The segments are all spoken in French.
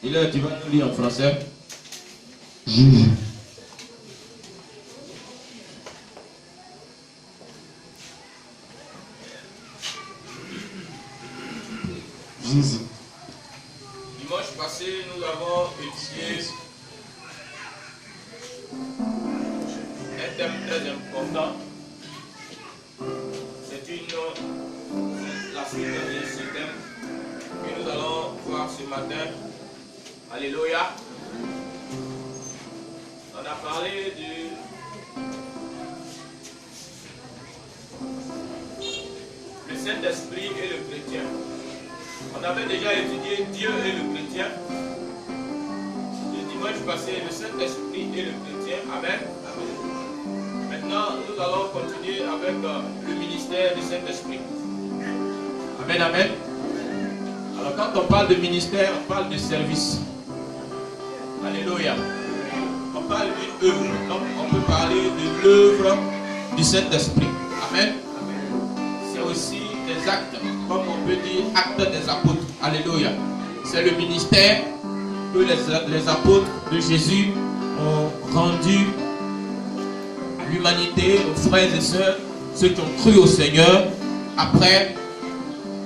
Et là, tu vas nous lire en français. Jésus. Jésus. Dimanche passé, nous avons étudié un thème très important. C'est la suite de ce thème que nous allons voir ce matin. Alléluia. On a parlé le Saint-Esprit et le chrétien. On avait déjà étudié Dieu et le chrétien. Le dimanche passé, le Saint-Esprit et le chrétien. Amen. Amen. Maintenant, nous allons continuer avec le ministère du Saint-Esprit. Amen, amen. Alors, quand on parle de ministère, on parle de service. Alléluia. On parle d'une œuvre. Donc, on peut parler de l'œuvre du Saint-Esprit. Amen. C'est aussi des actes, comme on peut dire actes des apôtres. Alléluia. C'est le ministère que les apôtres de Jésus ont rendu à l'humanité, aux frères et sœurs, ceux qui ont cru au Seigneur après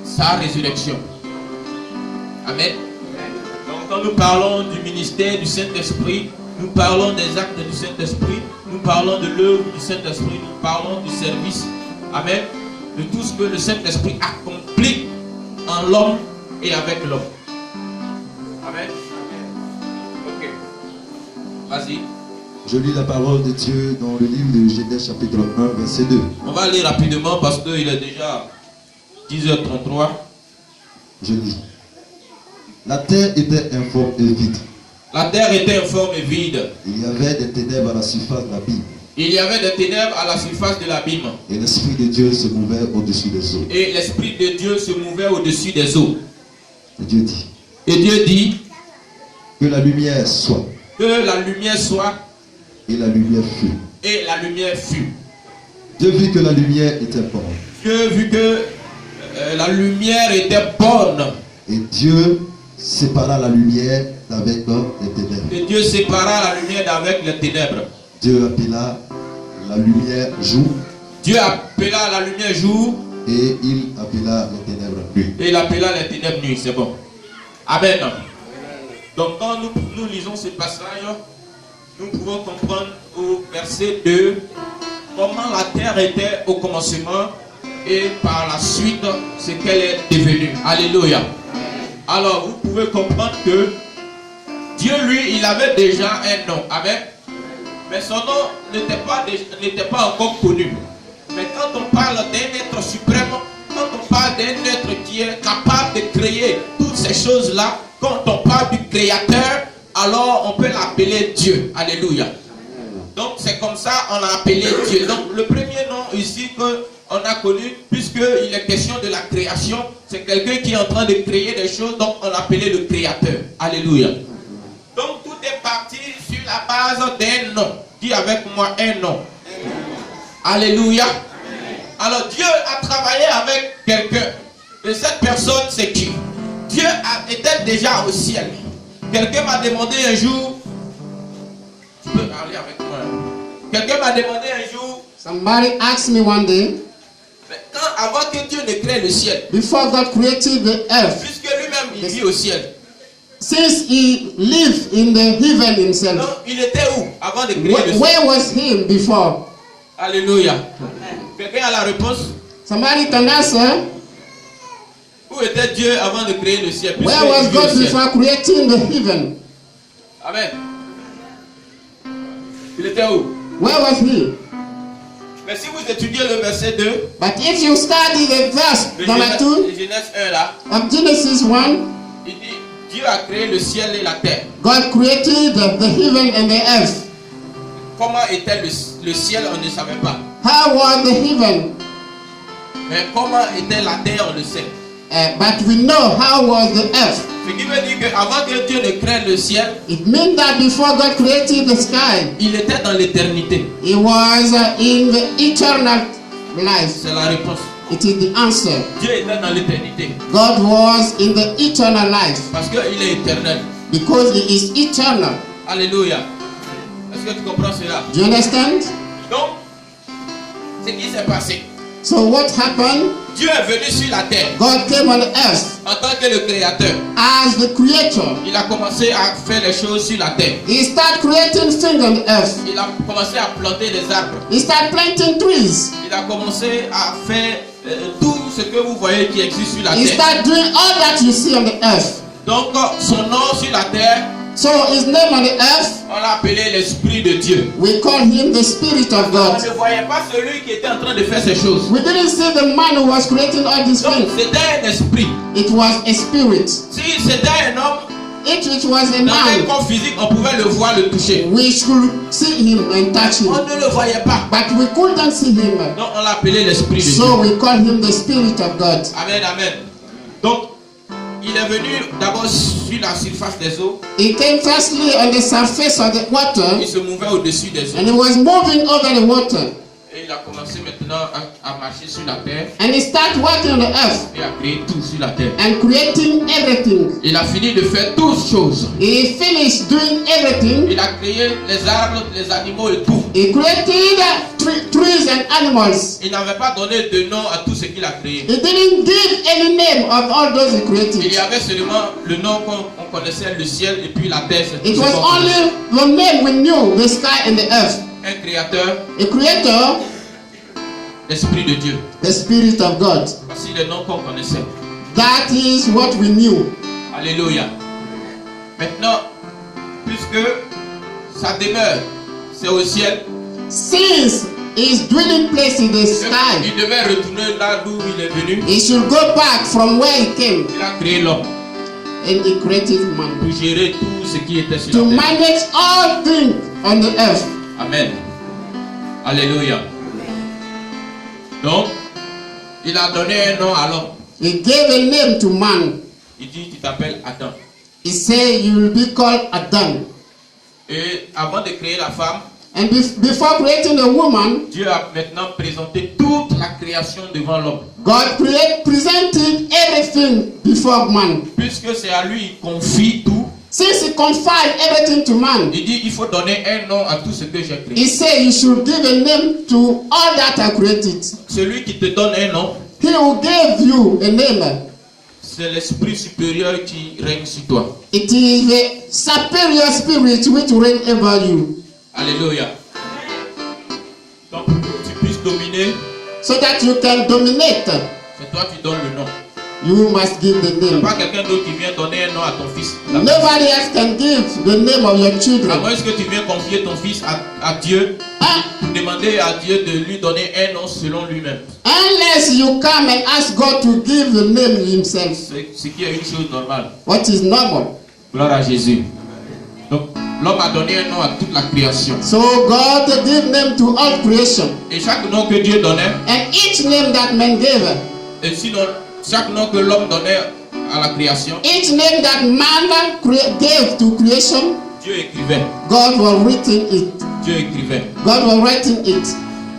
sa résurrection. Amen. Donc quand nous parlons du ministère du Saint-Esprit, nous parlons des actes du Saint-Esprit, nous parlons de l'œuvre du Saint-Esprit, nous parlons du service. Amen. De tout ce que le Saint-Esprit accomplit en l'homme et avec l'homme. Amen. Ok. Vas-y. Je lis la parole de Dieu dans le livre de Genèse chapitre 1, verset 2. On va lire rapidement parce qu'il est déjà 10h33. Je lis. La terre était informe et vide. La terre était informe et vide. Il y avait des ténèbres à la surface de l'abîme. Il y avait des ténèbres à la surface de l'abîme. Et l'Esprit de Dieu se mouvait au-dessus des eaux. Et l'Esprit de Dieu se mouvait au-dessus des eaux. Et Dieu dit. Et Dieu dit. Que la lumière soit. Que la lumière soit. Et la lumière fut. Et la lumière fut. Dieu vit que la lumière était bonne. Dieu vit que la lumière était bonne. Et Dieu sépara la lumière d'avec les ténèbres. Et Dieu sépara la lumière d'avec les ténèbres. Dieu appela la lumière jour. Dieu appela la lumière jour. Et il appela les ténèbres nuit. Et il appela les ténèbres nuit. C'est bon. Amen. Donc quand nous lisons ce passage, nous pouvons comprendre au verset 2 comment la terre était au commencement et par la suite ce qu'elle est devenue. Alléluia. Alors vous pouvez comprendre que Dieu, lui, il avait déjà un nom. Amen. Mais son nom n'était pas encore connu. Mais quand on parle d'un être suprême, quand on parle d'un être qui est capable de créer toutes ces choses-là, quand on parle du Créateur, alors on peut l'appeler Dieu. Alléluia. Donc c'est comme ça on l'a appelé Dieu. Donc le premier nom ici qu'on a connu, puisqu'il est question de la création, c'est quelqu'un qui est en train de créer des choses, donc on l'appelait le Créateur. Alléluia. Donc tout est parti sur la base d'un nom. Dis avec moi un nom. Alléluia. Alors Dieu a travaillé avec quelqu'un. Et cette personne c'est qui? Dieu était déjà au ciel. Quelqu'un m'a demandé un jour. Tu peux parler avec moi. Quelqu'un m'a demandé un jour. Somebody asked me one day. Mais avant que Dieu ne crée le ciel. Before God created the earth. Puisque lui-même il vit au ciel. Since he lived in the heaven himself. Donc il était où avant de créer le ciel? Where was he before? Alléluia. Quelqu'un a la réponse? Somebody can answer. Où était Dieu avant de créer le ciel? Where was God before creating the heaven? Amen. Il était où? Where was he? Mais si vous étudiez le verset 2, but if you study the verse number 2 Genèse 1 là, of Genesis 1, il dit Dieu a créé le ciel et la terre. God created the heaven and the earth. Comment était le ciel, on ne savait pas. How was the heaven? Mais comment était la terre, on le sait. But we know how was the earth. Ce qui veut dire qu'avant que Dieu ne crée le ciel, it means that before God created the sky, il était dans l'éternité. He was in the eternal life. C'est la réponse. It is the answer. Dieu était dans l'éternité. God was in the eternal life. Parce qu'il est éternel. because he is eternal. Alléluia. Est-ce que tu comprends cela? Do you understand? Donc, ce qui s'est passé, So what happened? Dieu est venu sur la terre God came on earth en tant que le créateur. as the creator. Il a commencé à faire les choses sur la terre. He started creating things on the earth. Il a commencé à planter des arbres. He started planting trees. Il a commencé à faire tout ce que vous voyez qui existe sur la He terre. started doing all that you see on the earth. Donc, son nom sur la terre, So his name on the earth, on l'a appelé l'Esprit de Dieu. we call him the Spirit of On God. ne voyait pas celui qui était en train de faire ces choses. We didn't see the man who was creating all these Donc, things. c'était un esprit. It was a spirit. Si c'était un homme, If it was a dans un man, corps physique, on pouvait le voir, le toucher. we should see him and touch On him. ne le voyait pas. But we couldn't see him. Donc, on l'a appelé l'Esprit de Dieu. So we call him the Spirit of God. Amen, amen. Donc, il est venu d'abord sur la surface des eaux. He came firstly on the surface of the water Il se mouvait au-dessus des eaux. and he was moving over the water. Et il a commencé maintenant à marcher sur la terre And he started working on the earth et à créer tout sur la terre. and creating everything. Il a fini de faire toutes choses. He finished doing everything. Il a créé les arbres, les animaux et tout. He created trees and animals. Il n'avait pas donné de nom à tout ce qu'il a créé. He didn't give any name of all those he Il created. y avait seulement le nom qu'on connaissait, le ciel et puis la terre. c'est tout It ce was qu'on connaissait. only the name we knew, the sky and the earth. Un créateur, A creator, l'Esprit de Dieu. the Spirit of God. Voici les noms qu'on connaissait. That is what we knew. Alléluia. Maintenant, puisque sa demeure, c'est au ciel, Since his dwelling place in the sky, il devait retourner là d'où il est venu. he should go back from where he came, Il a créé l'homme and he created man pour gérer tout ce qui était sur to la terre. manage all things on the earth. Amen. Alléluia. Donc, il a donné un nom à l'homme. He gave a name to man. Il dit, tu t'appelles Adam. He said, "You will be called Adam." Et avant de créer la femme, And before creating a woman, Dieu a maintenant présenté toute la création devant l'homme. God presented everything before man. Puisque c'est à lui, il confie tout. Since he confined everything to man, Il dit, il faut donner un nom à tout ce que j'ai créé. he said you should give a name to all that I created. Celui qui te donne un nom, He who gave you a name, c'est l'esprit supérieur qui règne sur toi. it is the superior spirit which reign over you, Alléluia. Donc, pour que tu puisses dominer, so that you can dominate. c'est toi qui donnes le nom. You must give the C'est name. pas quelqu'un d'autre qui vient donner un nom à ton fils. Nobody else can give the name of your À children. moins que tu viens confier ton fils à Dieu, Ah, pour demander à Dieu de lui donner un nom selon lui-même. unless you come and ask God to give the name himself, C'est ce qui est une chose normale. what is normal. Gloire à Jésus. Donc, l'homme a donné un nom à toute la création. So God gave name to all creation, Et chaque nom que Dieu donnait, and each name that man gave, et sinon, chaque nom que l'homme donnait à la création, each name that man gave to creation, Dieu écrivait. God was writing it. Dieu écrivait. God was writing it.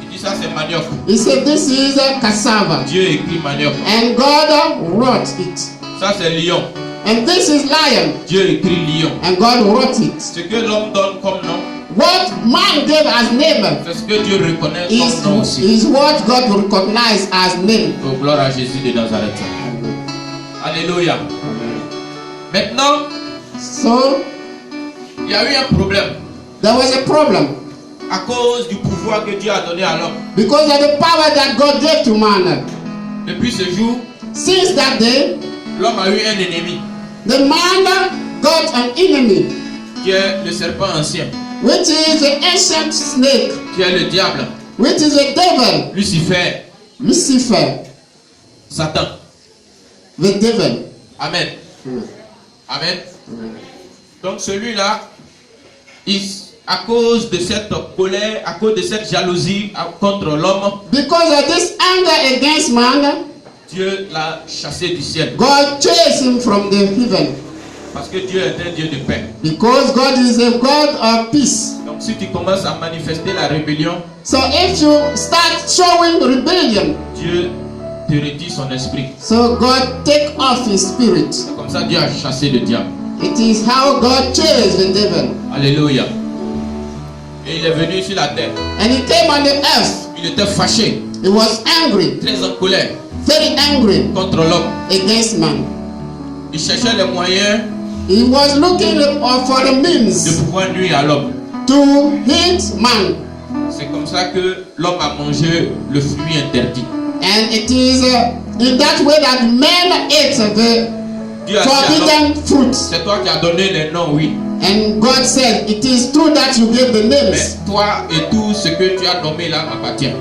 Il dit ça c'est manioc. He said, "This is a cassava," Dieu écrit manioc. and God wrote it. Ça c'est lion. And this is lion, Dieu écrit lion. and God wrote it. Ce que l'homme donne comme nom, What man gave as name c'est ce que Dieu reconnaît comme nom aussi. is what God recognized as name. Oh, gloire à Jésus de Nazareth. Alléluia. Maintenant, So il y a eu un problème there was a problem à cause du pouvoir que Dieu a donné à l'homme. because of the power that God gave to man. Depuis ce jour, Since that day, l'homme a eu un ennemi the man got an enemy, qui est le serpent ancien, which is the ancient snake, qui est le diable, which is the devil, Lucifer, Lucifer, Satan. the devil. Amen. Amen. Donc celui-là, à cause de cette colère, à cause de cette jalousie contre l'homme, Because of this anger against man, Dieu l'a chassé du ciel. God chased him from the heaven. Parce que Dieu est un Dieu de paix. Because God is a God of peace. Donc si tu commences à manifester la rébellion, So if you start showing rebellion, Dieu te retire son esprit. so God take off his spirit. C'est comme ça Dieu a chassé le diable. It is how God chased the devil. Alléluia. Et il est venu sur la terre. And he came on the earth. Il était fâché, He was angry, très en colère very angry contre l'homme. against man. Il cherchait les moyens He was looking for the de means pouvoir nuire à l'homme. to hit man. C'est comme ça que l'homme a mangé le fruit interdit. And it is in that way that men ate the Dieu a dit à l'homme, forbidden fruit. c'est toi qui as donné les noms, oui. And God said, it is true that you gave the names, Mais toi et tout ce que tu as nommé là m'appartient.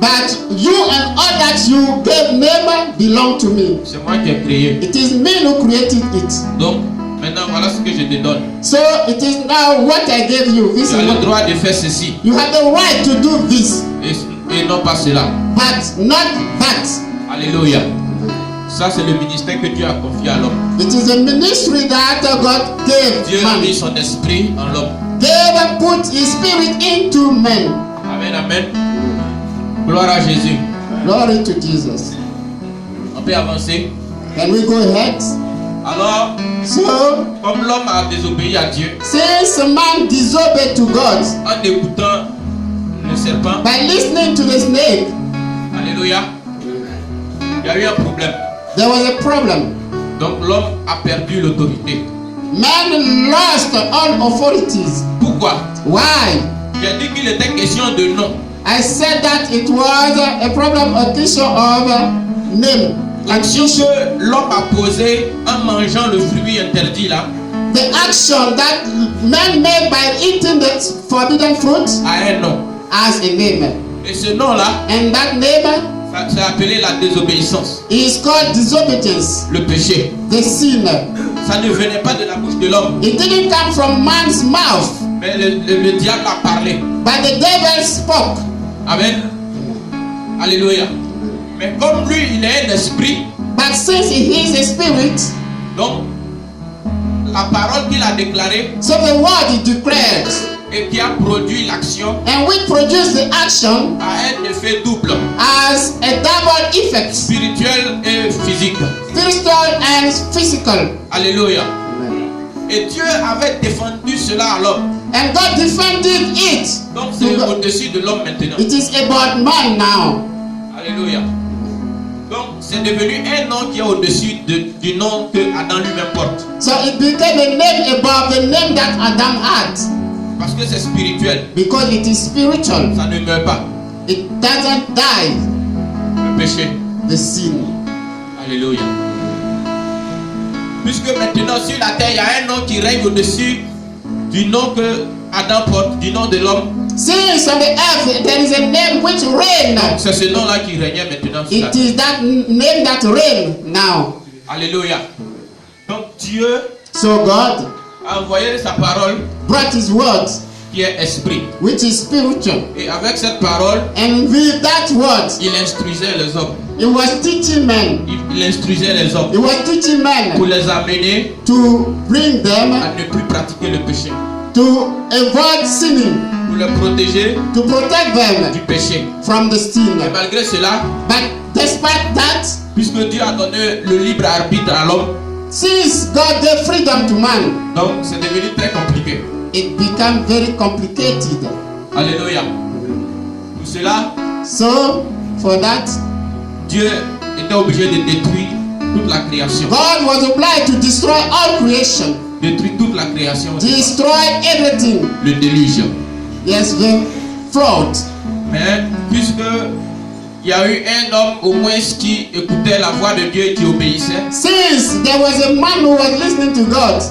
but you and all that you gave name belong to me. C'est moi qui ai créé. It is me who created it. Donc, maintenant, voilà ce que je te donne. So it is now what I gave you. This Tu as is le what droit de faire ceci you have the right to do this, et non pas cela. but not that. Alléluia. Ça, c'est le ministère que Dieu a confié à l'homme. It is a ministry that God gave Dieu a man. mis son esprit en l'homme. God put his spirit into men. Amen, amen. Gloire à Jésus. Glory to Jesus. On peut avancer. Can we go ahead? Alors, So, comme l'homme a désobéi à Dieu, since a man disobeyed to God en écoutant le serpent, by listening to the snake, alléluia, il y a eu un problème. there was a problem. Donc l'homme a perdu l'autorité. Man lost all authorities. Pourquoi? Why? J'ai dit qu'il était question de nom. I said that it was a problem, a question of name. L'action que l'homme a posée en mangeant le fruit interdit là The action that man made by eating the forbidden fruit a un nom. has a name. Et ce nom-là, And that name c'est appelé la désobéissance, is called disobedience, le péché. the sin. Ça ne venait pas de la bouche de l'homme, It didn't come from man's mouth, mais le diable a parlé. but the devil spoke. Amen. Alléluia. Mais comme lui, il est un esprit, But since he is a spirit, donc la parole qu'il a déclarée so the word he declared, et qui a produit l'action and which produced the action, a un effet double, has a double effect, spirituel et physique. spiritual and physical. Alléluia. Et Dieu avait défendu cela à l'homme. And God defended it. Donc c'est au-dessus de l'homme maintenant. It is about man now. Alléluia. Donc c'est devenu un nom qui est au-dessus du nom que Adam lui-même porte. So it became a name above the name that Adam had. Parce que c'est spirituel. Because it is spiritual. Ça ne meurt pas. It doesn't die. Le péché. The sin. Alléluia. Puisque maintenant sur la terre, il y a un nom qui règne au-dessus du nom que Adam porte, du nom de l'homme. Since on the earth there is a name which reigns. C'est ce nom-là qui régnait maintenant sur la It terre. is that name that reigns now. Alléluia. Donc Dieu So God a envoyé sa parole brought his word, qui est esprit. which is spiritual. Et avec cette parole, And with that word, il instruisait les hommes. he was teaching men. Il instruisait les hommes He was teaching pour men les amener to bring them à ne plus pratiquer le péché, to avoid sinning, pour les protéger to protect them du péché. from the sin. Et malgré cela, But despite that, puisque Dieu a donné le libre arbitre à l'homme, since God gave freedom to man, donc c'est devenu très compliqué. it became very complicated. Alléluia. Pour cela, So, for that, Dieu était obligé de détruire toute la création. God was obliged to destroy all creation, Détruire toute la création. destroy everything. Le déluge. Yes, the flood. Mais puisque il y a eu un homme au moins qui écoutait la voix de Dieu et qui obéissait, Since there was a man who was listening to God,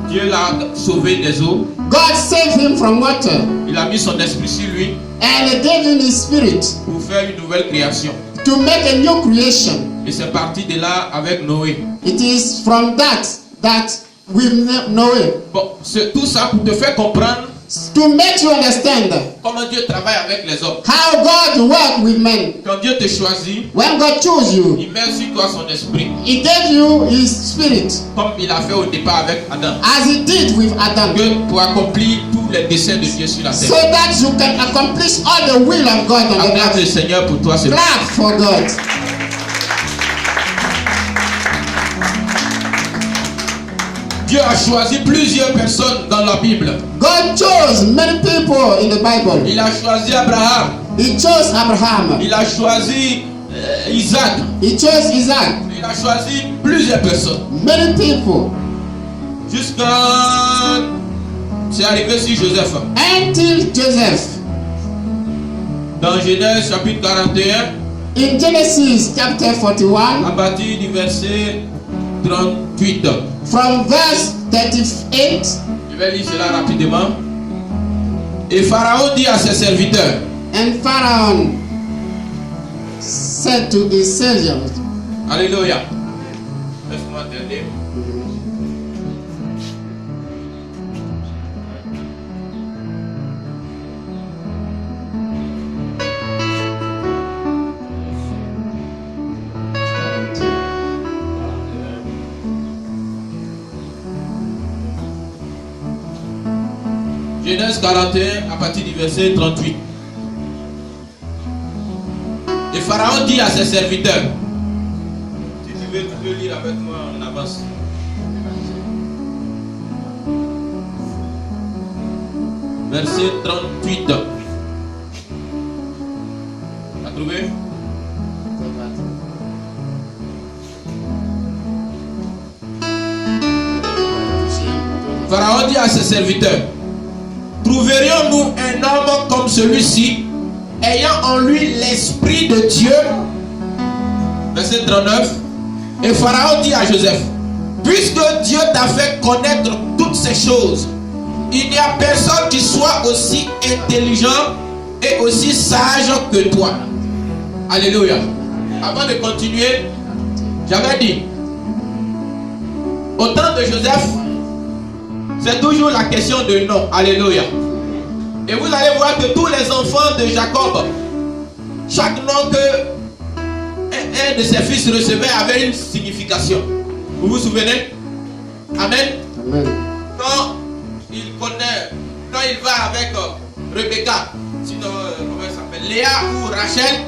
Dieu l'a sauvé des eaux. God saved him from water Il a mis son esprit sur lui and gave him his spirit pour faire une nouvelle création. to make a new creation. Et c'est parti de là avec Noé. It is from that we know it. Bon, c'est tout ça pour te faire comprendre To make you understand comment Dieu travaille avec les hommes. how God works with men. Quand Dieu te choisit, When God chose you, il met sur toi son esprit, He gave you His spirit, comme il a fait au départ avec Adam, as He did with Adam, que pour accomplir tous les desseins de Dieu sur la so terre. that you can accomplish all the will of God on the Acclame le earth. Seigneur pour toi. C'est Clap for God. Dieu Dieu a choisi plusieurs personnes dans la Bible. God chose many people in the Bible. Il a choisi Abraham. He chose Abraham. Il a choisi Isaac. He chose Isaac. Il a choisi plusieurs personnes. Many people. Jusqu'à... C'est arrivé sur Joseph. Until Joseph. Dans Genèse chapitre 41. In Genesis chapter 41. À partir du verset 38. From verse 38. Je vais lire cela rapidement. Et Pharaon dit à ses serviteurs. And Pharaoh said to his servants. Alléluia. Laisse-moi t'aider. Genèse 41 à partir du verset 38. Et Pharaon dit à ses serviteurs, si tu veux, tu peux lire avec moi en avance. Verset 38. T'as trouvé? Pharaon dit à ses serviteurs, trouverions-nous un homme comme celui-ci, ayant en lui l'esprit de Dieu? Verset 39. Et Pharaon dit à Joseph, puisque Dieu t'a fait connaître toutes ces choses, il n'y a personne qui soit aussi intelligent et aussi sage que toi. Alléluia. Avant de continuer, j'avais dit, au temps de Joseph, c'est toujours la question de nom. Alléluia. Et vous allez voir que tous les enfants de Jacob, chaque nom que un de ses fils recevait avait une signification. Vous vous souvenez? Amen. Amen. Quand il connaît, quand il va avec Rebecca, sinon comment elle s'appelle, Léa ou Rachel,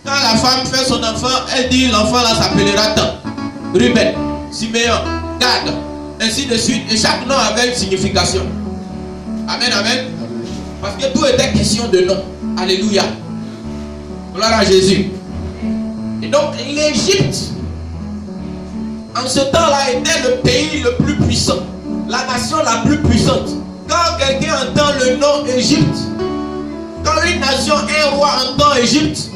quand la femme fait son enfant, elle dit l'enfant là s'appellera tant. Ruben, Siméon, Gad, ainsi de suite. Et chaque nom avait une signification. Amen, amen. Parce que tout était question de nom. Alléluia. Gloire à Jésus. Et donc l'Égypte, en ce temps-là, était le pays le plus puissant. La nation la plus puissante. Quand quelqu'un entend le nom Égypte, quand une nation, un roi entend Égypte,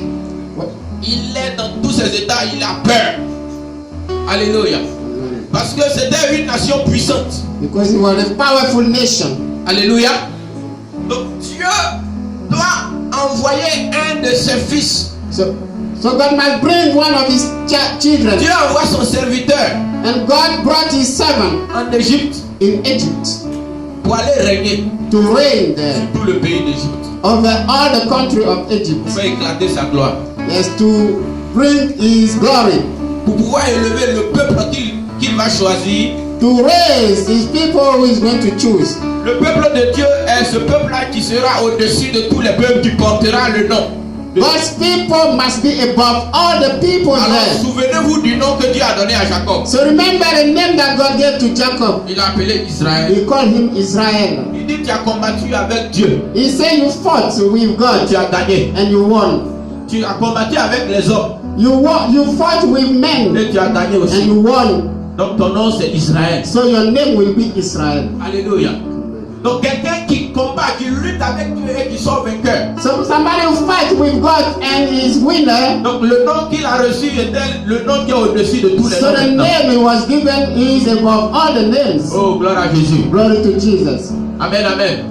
il est dans tous ses états, il a peur. Alléluia. Parce que c'était une nation puissante. Because it was a powerful nation. Alléluia. Donc Dieu doit envoyer un de ses fils. So God must bring one of his children. Dieu envoie son serviteur And God brought his servant en Égypte in Egypt pour aller régner to reign there sur tout le pays d'Égypte. over all the country of Egypt. Pour faire éclater sa gloire. Yes, to bring his glory. Pour pouvoir élever le peuple qu'il va choisir. To raise his people who is going to choose. Le peuple de Dieu est ce peuple-là qui sera au-dessus de tous les peuples, qui portera le nom. God's people must be above all the people Alors there. souvenez-vous du nom que Dieu a donné à Jacob. So remember the name that God gave to Jacob. Il a appelé Israël. He called him Israel. Il dit tu as combattu avec Dieu. He said you fought with God Tu as gagné. and you won. Tu as combattu avec les hommes. You won. You fought with men Et tu as gagné and aussi. you won. Donc ton nom c'est Israël. So your name will be Israel. Alléluia. Donc quelqu'un qui combat, qui lutte avec Dieu et qui sort vainqueur. So somebody who fights with God and is winner. Donc le nom qu'il a reçu était le nom qui est au-dessus de tous les So noms. the maintenant. name he was given is above all the names. Oh, gloire à Jésus. Glory to Jesus. Amen, amen.